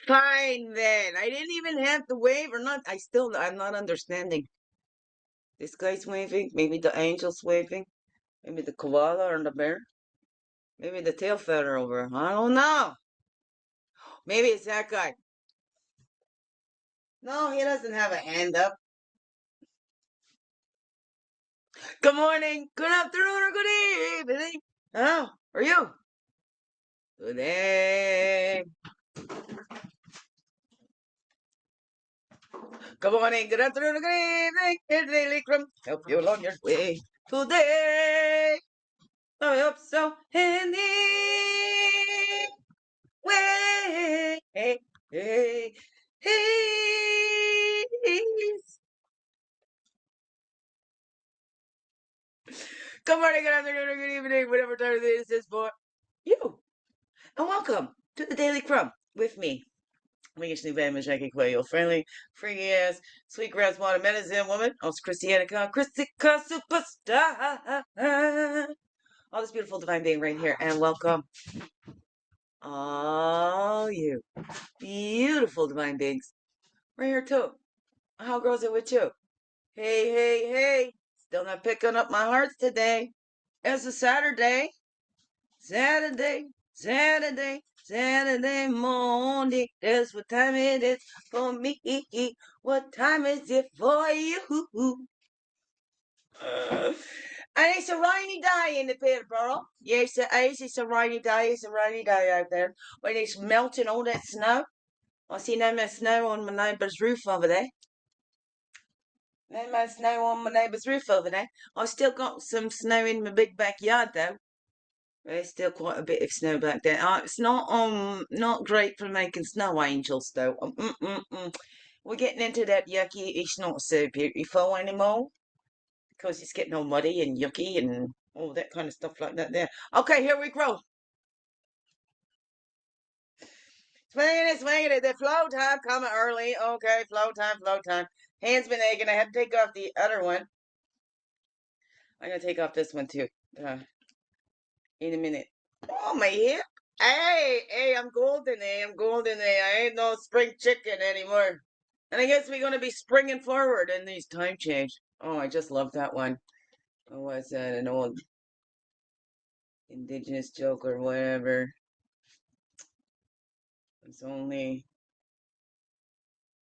Fine then. I didn't even have to wave or not. I'm not understanding. This guy's waving. Maybe the angel's waving. Maybe the koala or the bear. Maybe the tail feather over. I don't know. Maybe it's that guy. No, he doesn't have a hand up. Good morning, good afternoon, or good evening. Oh, are you? Good day. Good morning, good afternoon, or good evening. Here's Daily CRUMB. Help you along your way today. I hope so. Anyway. Hey, hey, hey. Good morning, good afternoon, or good evening, whatever time of day this is for you. And welcome to the Daily CRUMB with me, English New Jackie Quay, your friendly, freaky ass, sweet grass water medicine woman, also Christianica, Christica superstar. All this beautiful divine being right here, and welcome all you beautiful divine beings right here too. How goes it with you? Hey, hey, hey. Still not picking up my hearts today. It's a Saturday. Saturday morning. That's what time it is for me. What time is it for you? And it's a rainy day in the Peterborough. Yes, it is. It's a rainy day. It's a rainy day out there. When it's melting all that snow. I see no more snow on my neighbour's roof over there. No more snow on my neighbour's roof over there. I still got some snow in my big backyard though. There's still quite a bit of snow back there. It's not great for making snow angels though. We're getting into that yucky. It's not so beautiful anymore because it's getting all muddy and yucky and all that kind of stuff like that. There. Okay, here we go. Swinging it. The flow time coming early. Okay, flow time. Hand's been aching. I have to take off the other one. I'm gonna take off this one too. In a minute. Oh, my hip. Hey, I'm golden, I'm golden, I ain't no spring chicken anymore. And I guess we're gonna be springing forward in these time change. Oh, I just love that one. Oh, what's that? An old indigenous joke or whatever. It's only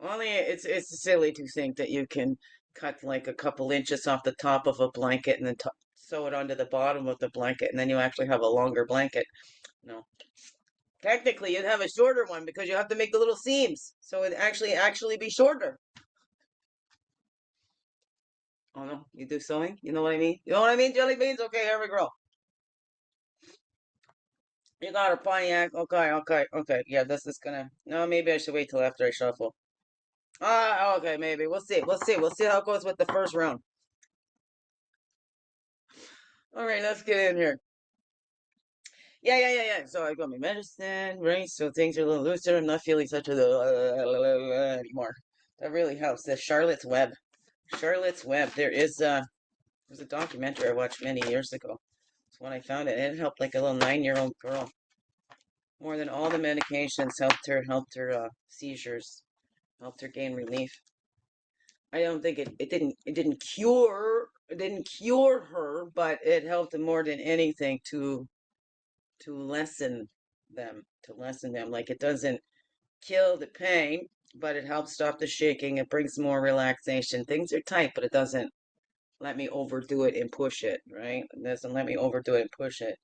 it's silly to think that you can cut like a couple inches off the top of a blanket and then sew it onto the bottom of the blanket, and then you actually have a longer blanket. No, technically you'd have a shorter one because you have to make the little seams, so it actually be shorter. Oh no, you do sewing? You know what I mean? You know what I mean, jelly beans? Okay, here we go. You got a Pontiac. Okay. Yeah, this is gonna. No, maybe I should wait till after I shuffle. Okay, maybe. We'll see how it goes with the first round. All right, let's get in here. Yeah. So I got my medicine, right? So things are a little looser. I'm not feeling such a anymore. That really helps. The Charlotte's Web. Charlotte's Web. There's a documentary I watched many years ago. It's when I found it. It helped like a little 9-year-old girl. More than all the medications helped her seizures, helped her gain relief. I don't think it didn't cure her, but it helped more than anything to lessen them. Like it doesn't kill the pain, but it helps stop the shaking. It brings more relaxation. Things are tight, but it doesn't let me overdo it and push it, right? It doesn't let me overdo it and push it.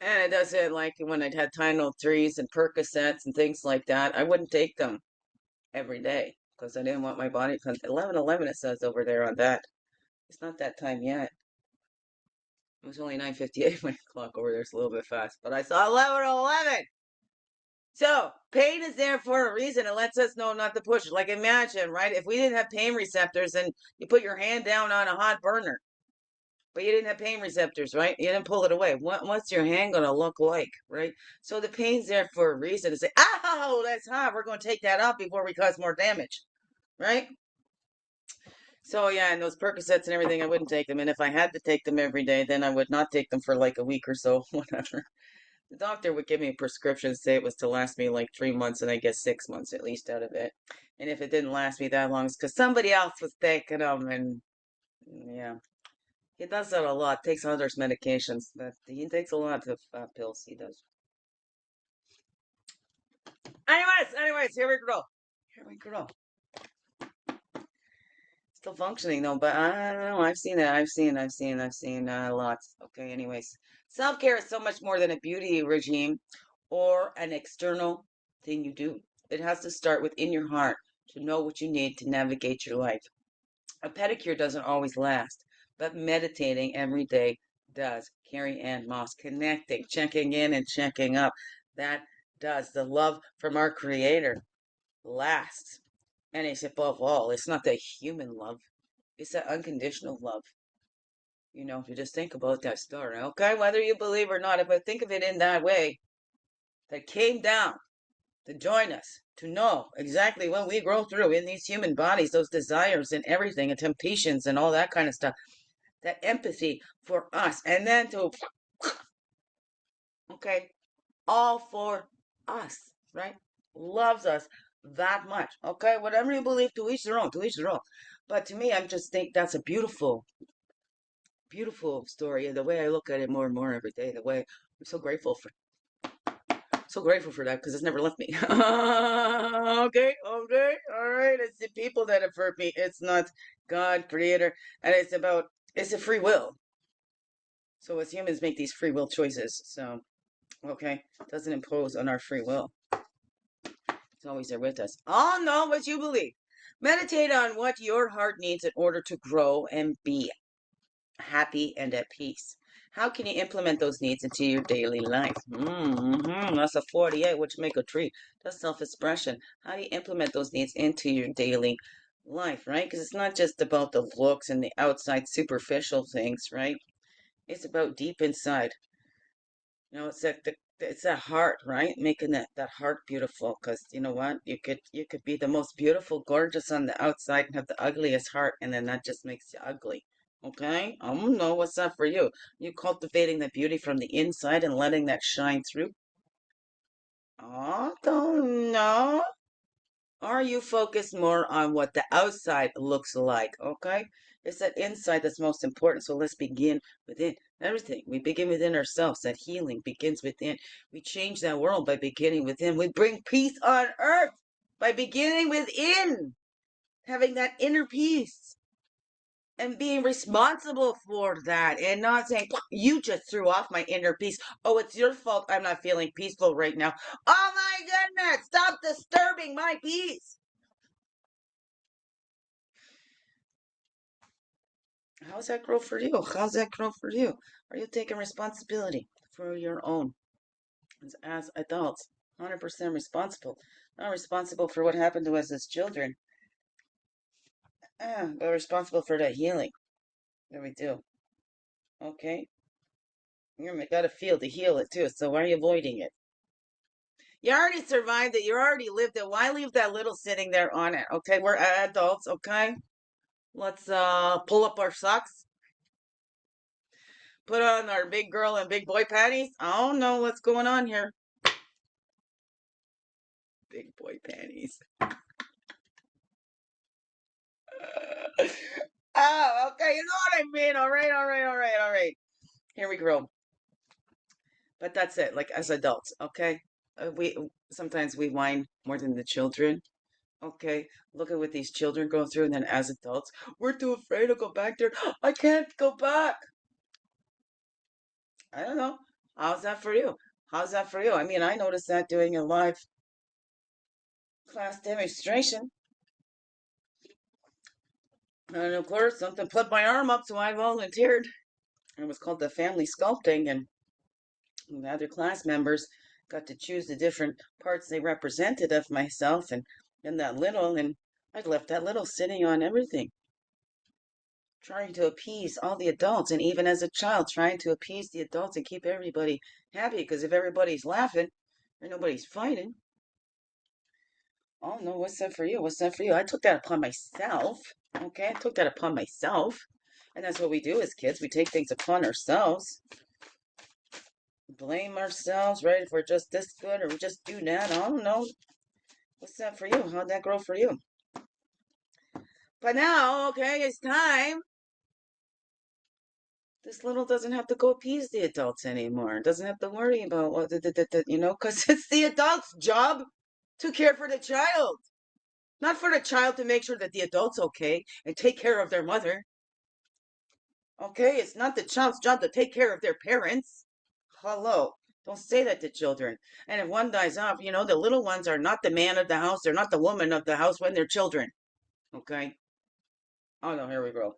And it doesn't, like when I'd had Tylenol 3s and Percocets and things like that, I wouldn't take them every day because I didn't want my body. Because 11:11 it says over there on that. It's not that time yet. It was only 9:58 when the clock over there's a little bit fast, but I saw 11:11. So pain is there for a reason. It lets us know not to push. Like imagine, right? If we didn't have pain receptors and you put your hand down on a hot burner, but you didn't have pain receptors, right? You didn't pull it away. What's your hand gonna look like, right? So the pain's there for a reason to say, "Oh, that's hot. We're gonna take that off before we cause more damage," right? So yeah, and those Percocets and everything, I wouldn't take them. And if I had to take them every day, then I would not take them for like a week or so, whatever. The doctor would give me a prescription, say it was to last me like 3 months, and I get 6 months at least out of it. And if it didn't last me that long, it's because somebody else was taking them, and yeah. He does that a lot, takes others' medications, but he takes a lot of pills, he does. Anyways, here we go. Here we go. Still functioning though, but I don't know. I've seen lots. Okay, anyways. Self-care is so much more than a beauty regime or an external thing you do. It has to start within your heart to know what you need to navigate your life. A pedicure doesn't always last, but meditating every day does. Carrie-Anne Moss, connecting, checking in and checking up. That does. The love from our creator lasts. And it's above all, it's not the human love, it's that unconditional love. You know, if you just think about that story, okay, whether you believe or not, if I think of it in that way, that came down to join us, to know exactly what we grow through in these human bodies, those desires and everything, and temptations and all that kind of stuff, that empathy for us, and then to, okay, all for us, right? Loves us that much, okay? Whatever you believe, to each their own, to each their own. But to me, I just think that's a beautiful, beautiful story. And the way I look at it more and more every day, the way I'm so grateful for that because it's never left me. Okay, all right. It's the people that have hurt me. It's not God, Creator, and it's a free will. So as humans make these free will choices. So okay, doesn't impose on our free will. It's always there with us. All know what you believe. Meditate on what your heart needs in order to grow and be happy and at peace. How can you implement those needs into your daily life? That's a 48, which make a tree. That's self-expression. How do you implement those needs into your daily life, right? Because it's not just about the looks and the outside superficial things, right? It's about deep inside. You know, it's that heart, right? Making that heart beautiful. Because you know what? You could be the most beautiful, gorgeous on the outside and have the ugliest heart, and then that just makes you ugly. Okay? I don't know what's that for you. You cultivating the beauty from the inside and letting that shine through. I don't know. Are you focused more on what the outside looks like? Okay? It's that inside that's most important. So let's begin within everything. We begin within ourselves. That healing begins within. We change that world by beginning within. We bring peace on earth by beginning within, having that inner peace and being responsible for that and not saying, you just threw off my inner peace. Oh, it's your fault I'm not feeling peaceful right now. Oh my goodness, stop disturbing my peace. How's that grow for you? How's that grow for you? Are you taking responsibility for your own as adults? 100% responsible. Not responsible for what happened to us as children, but responsible for that healing that we do. Okay? You gotta feel to heal it too, so why are you avoiding it? You already survived it. You already lived it. Why leave that little sitting there on it? Okay, we're adults, okay? Let's pull up our socks, put on our big girl and big boy panties. I don't know what's going on here. Big boy panties. Oh, okay, you know what I mean. All right. Here we go. But that's it. Like as adults, okay? We sometimes we whine more than the children. Okay, look at what these children go through, and then as adults, we're too afraid to go back there. I can't go back. I don't know. How's that for you? How's that for you? I mean, I noticed that doing a live class demonstration. And of course, something put my arm up, so I volunteered. It was called the family sculpting, and the other class members got to choose the different parts they represented of myself, and that little, and I left that little sitting on everything, trying to appease all the adults, and even as a child, trying to appease the adults and keep everybody happy, because if everybody's laughing and nobody's fighting, oh no, what's that for you? What's that for you? I took that upon myself. Okay, I took that upon myself. And that's what we do as kids. We take things upon ourselves. blame ourselves, right? If we're just this good or we just do that. I don't know. What's that for you? How'd that grow for you? But now, okay, it's time. This little doesn't have to go appease the adults anymore. Doesn't have to worry about what, because it's the adult's job to care for the child. Not for the child to make sure that the adult's okay and take care of their mother. Okay, it's not the child's job to take care of their parents. Hello. Don't say that to children. And if one dies off, the little ones are not the man of the house. They're not the woman of the house when they're children. Okay? Oh, no, here we go.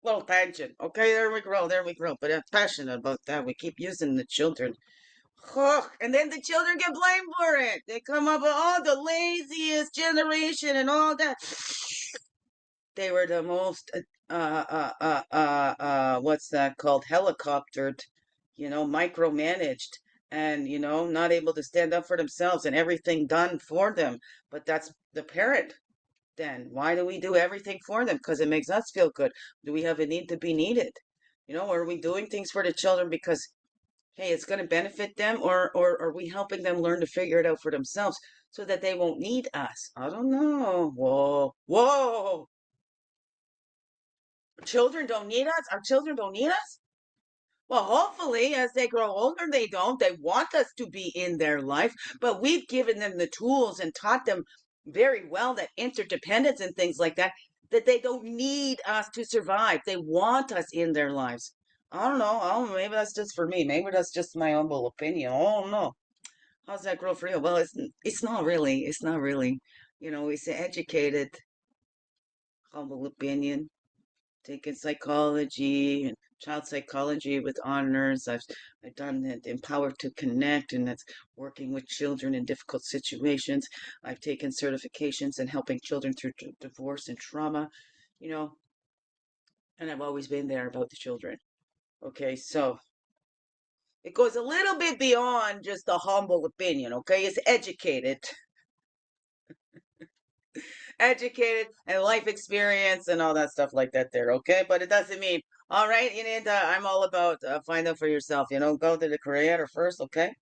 Little tangent. Okay, there we go. There we go. But I'm passionate about that. We keep using the children. And then the children get blamed for it. They come up with, oh, the laziest generation and all that. They were the most what's that called, helicoptered, micromanaged, and not able to stand up for themselves and everything done for them. But that's the parent. Then why do we do everything for them? Because it makes us feel good. Do we have a need to be needed? Are we doing things for the children because, hey, it's going to benefit them, or are we helping them learn to figure it out for themselves so that they won't need us? I don't know. Whoa, whoa. Children don't need us? Our children don't need us? Well, hopefully, as they grow older, they don't. They want us to be in their life, but we've given them the tools and taught them very well that interdependence and things like that, that they don't need us to survive. They want us in their lives. I don't know. Oh, maybe that's just for me. Maybe that's just my humble opinion. I don't know. How's that grow for you? Well, it's not really. It's not really. It's an educated, humble opinion. Taken psychology and child psychology with honors. I've done it, Empowered to Connect, and that's working with children in difficult situations. I've taken certifications in helping children through divorce and trauma, you know, and I've always been there about the children. Okay, so it goes a little bit beyond just a humble opinion. Okay, it's educated and life experience and all that stuff like that there, okay? But it doesn't mean, all right, I'm all about find out for yourself, go to the creator first, okay?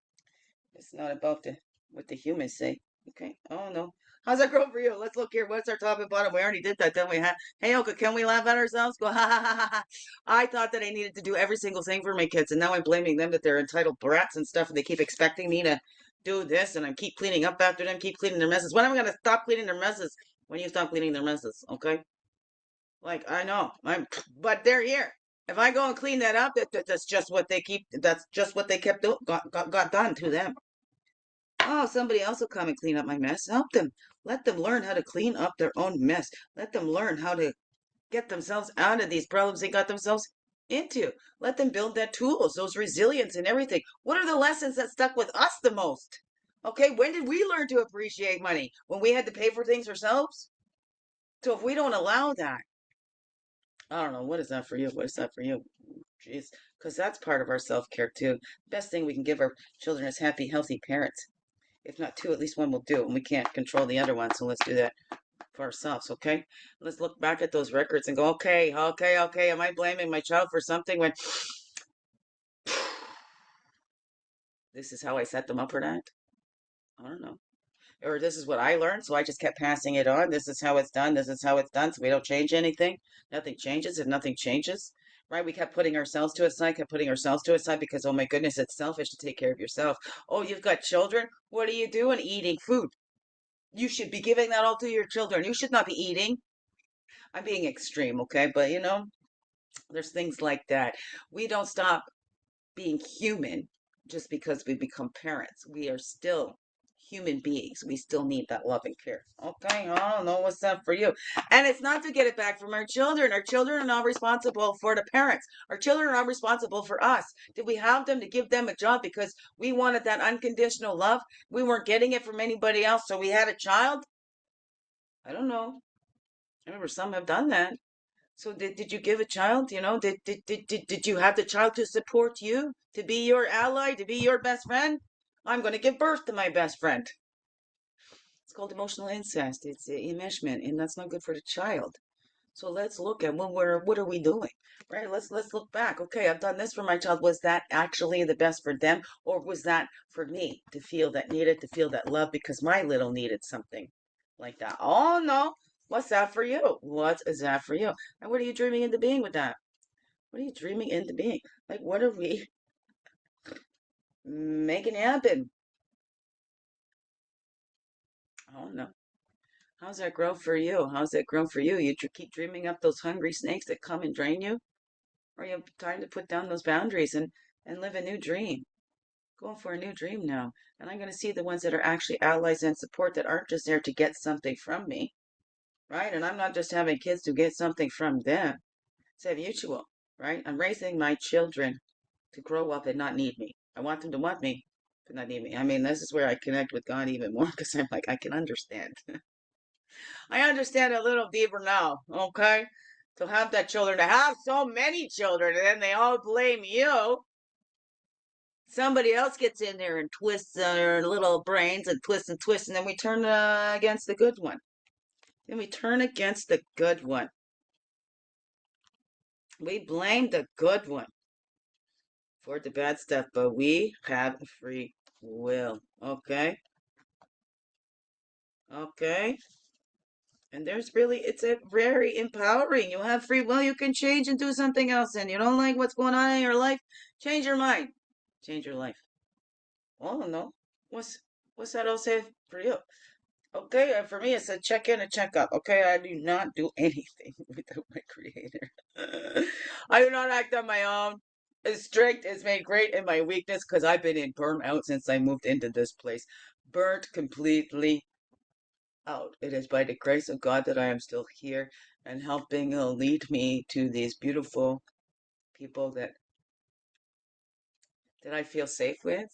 It's not about what the humans say, okay? Oh, no. How's that go for you? Let's look here. What's our top and bottom? We already did that, then we had, Heyokah, can we laugh at ourselves? Go, ha, ha, ha, ha, ha. I thought that I needed to do every single thing for my kids, and now I'm blaming them that they're entitled brats and stuff, and they keep expecting me to do this, and I keep cleaning up after them, keep cleaning their messes. When am I going to stop cleaning their messes? When you stop cleaning their messes, okay? Like, I know, but they're here. If I go and clean that up, that's just what they keep. That's just what they kept doing. Got done to them. Oh, somebody else will come and clean up my mess. Help them. Let them learn how to clean up their own mess. Let them learn how to get themselves out of these problems they got themselves into. Let them build their tools, those resilience and everything. What are the lessons that stuck with us the most? Okay, when did we learn to appreciate money? When we had to pay for things ourselves? So if we don't allow that, I don't know, what is that for you? What is that for you? Jeez, because that's part of our self-care too. Best thing we can give our children is happy, healthy parents. If not two, at least one will do. And we can't control the other one, so let's do that for ourselves, okay? Let's look back at those records and go, okay, okay, okay. Am I blaming my child for something when this is how I set them up for that? I don't know. Or this is what I learned, so I just kept passing it on. This is how it's done. This is how it's done. So we don't change anything. Nothing changes if nothing changes, right? We kept putting ourselves to a side, kept putting ourselves to a side because, oh my goodness, it's selfish to take care of yourself. Oh, you've got children. What are you doing? Eating food. You should be giving that all to your children. You should not be eating. I'm being extreme, okay? But there's things like that. We don't stop being human just because we become parents. We are still human beings. We still need that loving care. Okay, I don't know what's up for you. And it's not to get it back from our children. Our children are not responsible for the parents. Our children are not responsible for us. Did we have them to give them a job because we wanted that unconditional love? We weren't getting it from anybody else, so we had a child? I don't know. I remember some have done that. So did you give a child, did you have the child to support you, to be your ally, to be your best friend? I'm going to give birth to my best friend. It's called emotional incest. It's enmeshment, and that's not good for the child. So let's look at what are we doing, right? Let's look back. Okay, I've done this for my child. Was that actually the best for them, or was that for me to feel that needed, to feel that love because my little needed something like that? Oh no, what's that for you? What is that for you? And what are you dreaming into being with that? What are you dreaming into being? Like, what are we making happen? Oh no. How's that grow for you? How's that grow for you? You keep dreaming up those hungry snakes that come and drain you? Or you have time to put down those boundaries and live a new dream? Going for a new dream now. And I'm going to see the ones that are actually allies and support that aren't just there to get something from me, right? And I'm not just having kids to get something from them. It's a mutual, right? I'm raising my children to grow up and not need me. I want them to want me, but not need me. I mean, this is where I connect with God even more because I'm like, I can understand. I understand a little deeper now, okay? To have that children, to have so many children, and then they all blame you. Somebody else gets in there and twists their little brains and twists, and then we turn against the good one. Then we turn against the good one. We blame the good one for the bad stuff, but we have free will, okay? Okay? And there's really, it's a very empowering. You have free will, you can change and do something else. And you don't like what's going on in your life, change your mind. Change your life. Oh no. What's what's that all say for you? Okay, for me it's a check in and check up. Okay, I do not do anything without my creator. I do not act on my own. As strict is made great in my weakness because I've been in burnout since I moved into this place. Burnt completely out. It is by the grace of God that I am still here and helping lead me to these beautiful people that I feel safe with.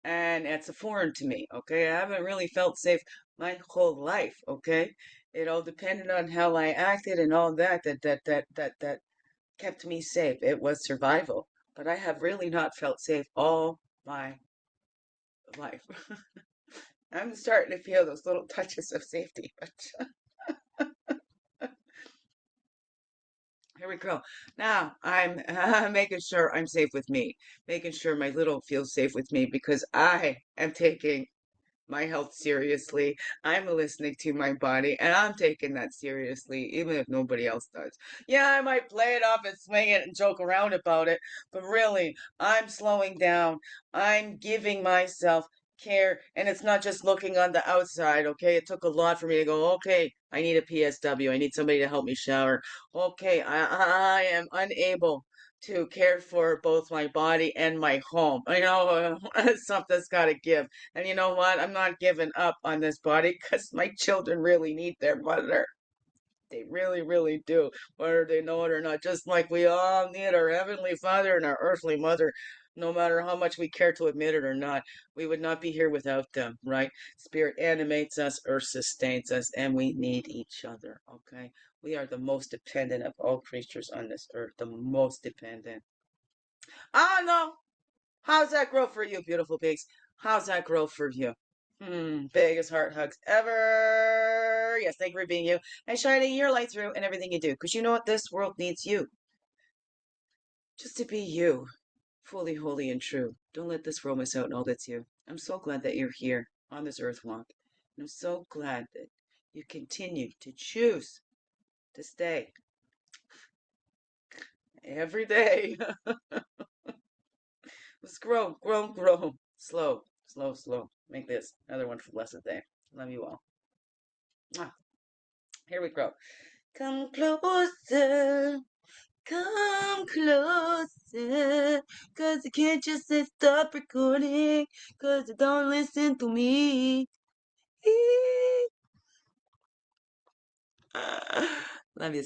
And it's a foreign to me, okay? I haven't really felt safe my whole life, okay? It all depended on how I acted and all that kept me safe. It was survival. But I have really not felt safe all my life. I'm starting to feel those little touches of safety, but here we go. Now I'm making sure I'm safe with me, making sure my little feels safe with me because I am taking my health seriously. I'm listening to my body and I'm taking that seriously, even if nobody else does. Yeah, I might play it off and swing it and joke around about it, but really, I'm slowing down. I'm giving myself care, and it's not just looking on the outside, okay? It took a lot for me to go, okay, I need a PSW. I need somebody to help me shower. Okay, I am unable to care for both my body and my home. You know, something's got to give. And you know what? I'm not giving up on this body because my children really need their mother. They really, really do, whether they know it or not. Just like we all need our heavenly father and our earthly mother, no matter how much we care to admit it or not. We would not be here without them, right? Spirit animates us, earth sustains us, and we need each other, okay? We are the most dependent of all creatures on this earth, the most dependent. Ah, no. How's that grow for you, beautiful pigs? How's that grow for you? Biggest heart hugs ever. Yes, thank you for being you and shining your light through in everything you do. Because you know what? This world needs you. Just to be you, fully, holy, and true. Don't let this world miss out on all that's you. I'm so glad that you're here on this earth walk. And I'm so glad that you continue to choose to stay every day. Let's grow, grow, grow. Slow, slow, slow. Make this another one for blessed day. Love you all. Mwah. Here we go. Come closer, come closer, 'cause you can't just say stop recording, 'cause you don't listen to me. Love you.